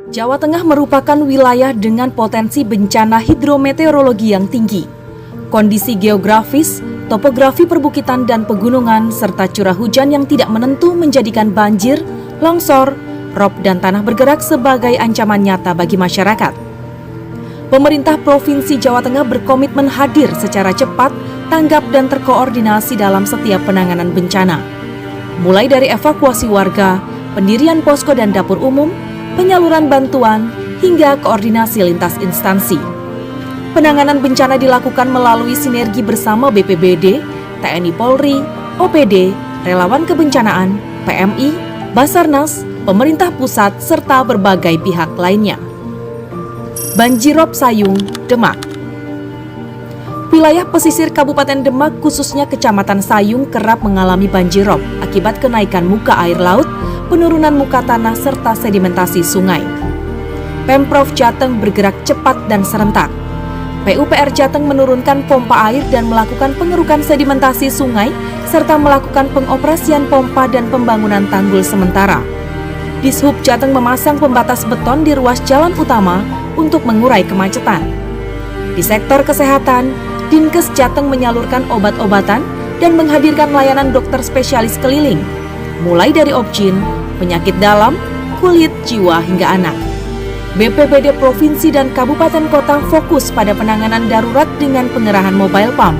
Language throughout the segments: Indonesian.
Jawa Tengah merupakan wilayah dengan potensi bencana hidrometeorologi yang tinggi. Kondisi geografis, topografi perbukitan dan pegunungan, serta curah hujan yang tidak menentu menjadikan banjir, longsor, rob dan tanah bergerak sebagai ancaman nyata bagi masyarakat. Pemerintah Provinsi Jawa Tengah berkomitmen hadir secara cepat, tanggap dan terkoordinasi dalam setiap penanganan bencana. Mulai dari evakuasi warga, pendirian posko dan dapur umum, penyaluran bantuan, hingga koordinasi lintas instansi. Penanganan bencana dilakukan melalui sinergi bersama BPBD, TNI Polri, OPD, relawan kebencanaan, PMI, Basarnas, pemerintah pusat, serta berbagai pihak lainnya. Banjirop Sayung, Demak. Wilayah pesisir Kabupaten Demak, khususnya Kecamatan Sayung, kerap mengalami banjirop akibat kenaikan muka air laut, penurunan muka tanah, serta sedimentasi sungai. Pemprov Jateng bergerak cepat dan serentak. PUPR Jateng menurunkan pompa air dan melakukan pengerukan sedimentasi sungai, serta melakukan pengoperasian pompa dan pembangunan tanggul sementara. Dishub Jateng memasang pembatas beton di ruas jalan utama untuk mengurai kemacetan. Di sektor kesehatan, Dinkes Jateng menyalurkan obat-obatan dan menghadirkan layanan dokter spesialis keliling, mulai dari obgyn, penyakit dalam, kulit, jiwa, hingga anak. BPBD Provinsi dan Kabupaten Kota fokus pada penanganan darurat dengan pengerahan mobile pump.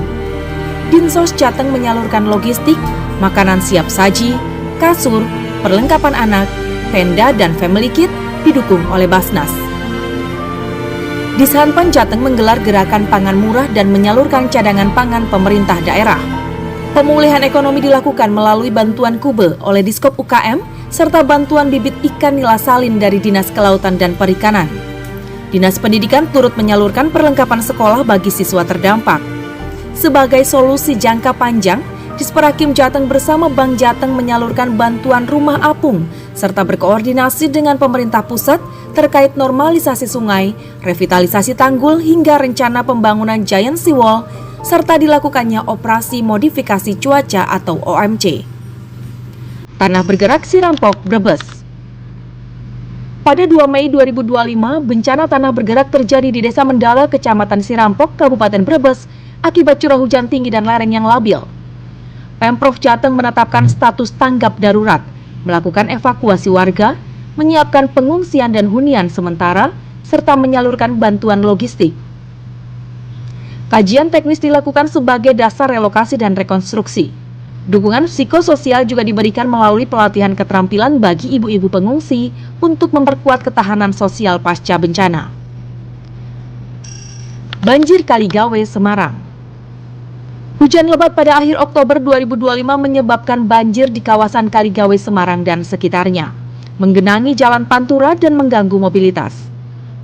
Dinsos Jateng menyalurkan logistik, makanan siap saji, kasur, perlengkapan anak, tenda, dan family kit didukung oleh Basnas. Dishanpan Jateng menggelar gerakan pangan murah dan menyalurkan cadangan pangan pemerintah daerah. Pemulihan ekonomi dilakukan melalui bantuan kube oleh Diskop UKM serta bantuan bibit ikan nila salin dari Dinas Kelautan dan Perikanan. Dinas Pendidikan turut menyalurkan perlengkapan sekolah bagi siswa terdampak. Sebagai solusi jangka panjang, Disperakim Jateng bersama Bank Jateng menyalurkan bantuan rumah apung serta berkoordinasi dengan pemerintah pusat terkait normalisasi sungai, revitalisasi tanggul hingga rencana pembangunan Giant Seawall serta dilakukannya operasi modifikasi cuaca atau OMC. Tanah bergerak Sirampok, Brebes. Pada 2 Mei 2025, bencana tanah bergerak terjadi di Desa Mendala, Kecamatan Sirampok, Kabupaten Brebes akibat curah hujan tinggi dan lereng yang labil. Pemprov Jateng menetapkan status tanggap darurat, melakukan evakuasi warga, menyiapkan pengungsian dan hunian sementara, serta menyalurkan bantuan logistik. Kajian teknis dilakukan sebagai dasar relokasi dan rekonstruksi. Dukungan psikososial juga diberikan melalui pelatihan keterampilan bagi ibu-ibu pengungsi untuk memperkuat ketahanan sosial pasca bencana. Banjir Kaligawe, Semarang. Hujan lebat pada akhir Oktober 2025 menyebabkan banjir di kawasan Kaligawe, Semarang dan sekitarnya, menggenangi jalan pantura dan mengganggu mobilitas.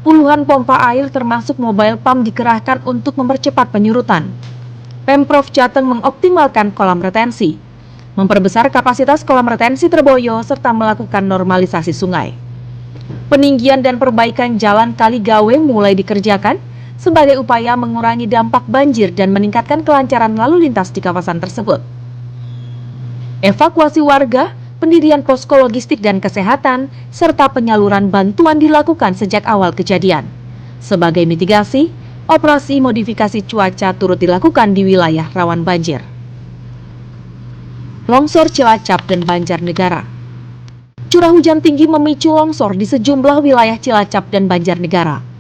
Puluhan pompa air termasuk mobile pump dikerahkan untuk mempercepat penyurutan. Pemprov Jateng mengoptimalkan kolam retensi, memperbesar kapasitas kolam retensi Terboyo, serta melakukan normalisasi sungai. Peninggian dan perbaikan jalan Kaligawe mulai dikerjakan sebagai upaya mengurangi dampak banjir dan meningkatkan kelancaran lalu lintas di kawasan tersebut. Evakuasi warga, pendirian posko logistik dan kesehatan, serta penyaluran bantuan dilakukan sejak awal kejadian. Sebagai mitigasi, operasi modifikasi cuaca turut dilakukan di wilayah rawan banjir. Longsor Cilacap dan Banjarnegara. Curah hujan tinggi memicu longsor di sejumlah wilayah Cilacap dan Banjarnegara.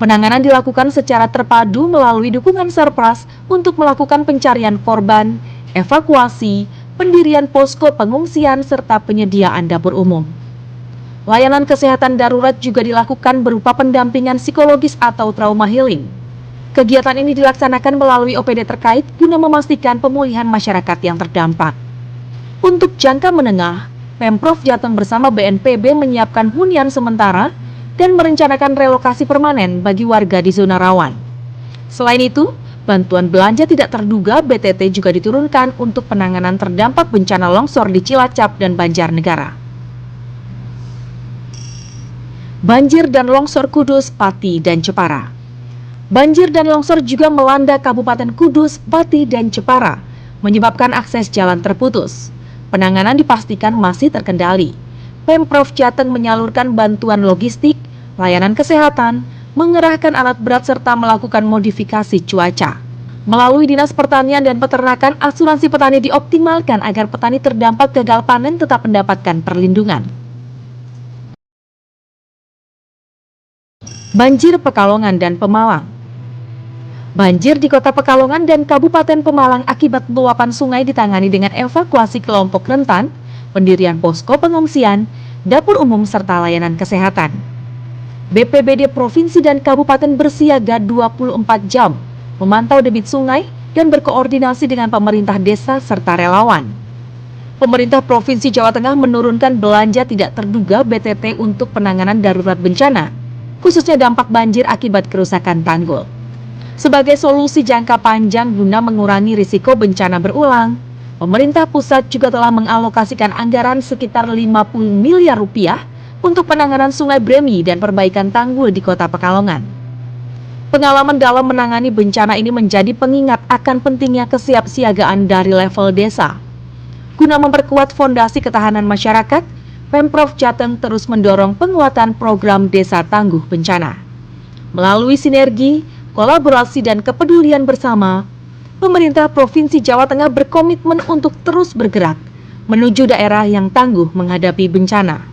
Penanganan dilakukan secara terpadu melalui dukungan Sarpras untuk melakukan pencarian korban, evakuasi, pendirian posko pengungsian, serta penyediaan dapur umum. Layanan kesehatan darurat juga dilakukan berupa pendampingan psikologis atau trauma healing. Kegiatan ini dilaksanakan melalui OPD terkait guna memastikan pemulihan masyarakat yang terdampak. Untuk jangka menengah, Pemprov Jateng bersama BNPB menyiapkan hunian sementara dan merencanakan relokasi permanen bagi warga di zona rawan. Selain itu, bantuan belanja tidak terduga BTT juga diturunkan untuk penanganan terdampak bencana longsor di Cilacap dan Banjarnegara. Banjir dan longsor Kudus, Pati, dan Jepara. Banjir dan longsor juga melanda Kabupaten Kudus, Pati, dan Jepara, menyebabkan akses jalan terputus. Penanganan dipastikan masih terkendali. Pemprov Jateng menyalurkan bantuan logistik, layanan kesehatan, mengerahkan alat berat serta melakukan modifikasi cuaca. Melalui Dinas Pertanian dan Peternakan, asuransi petani dioptimalkan agar petani terdampak gagal panen tetap mendapatkan perlindungan. Banjir Pekalongan dan Pemalang. Banjir di Kota Pekalongan dan Kabupaten Pemalang akibat luapan sungai ditangani dengan evakuasi kelompok rentan, pendirian posko pengungsian, dapur umum serta layanan kesehatan. BPBD Provinsi dan Kabupaten bersiaga 24 jam, memantau debit sungai dan berkoordinasi dengan pemerintah desa serta relawan. Pemerintah Provinsi Jawa Tengah menurunkan belanja tidak terduga BTT untuk penanganan darurat bencana, khususnya dampak banjir akibat kerusakan tanggul. Sebagai solusi jangka panjang guna mengurangi risiko bencana berulang, pemerintah pusat juga telah mengalokasikan anggaran sekitar 50 miliar rupiah untuk penanganan Sungai Bremi dan perbaikan tanggul di Kota Pekalongan. Pengalaman dalam menangani bencana ini menjadi pengingat akan pentingnya kesiapsiagaan dari level desa. Guna memperkuat fondasi ketahanan masyarakat, Pemprov Jateng terus mendorong penguatan program Desa Tangguh Bencana. Melalui sinergi, kolaborasi dan kepedulian bersama, pemerintah Provinsi Jawa Tengah berkomitmen untuk terus bergerak menuju daerah yang tangguh menghadapi bencana.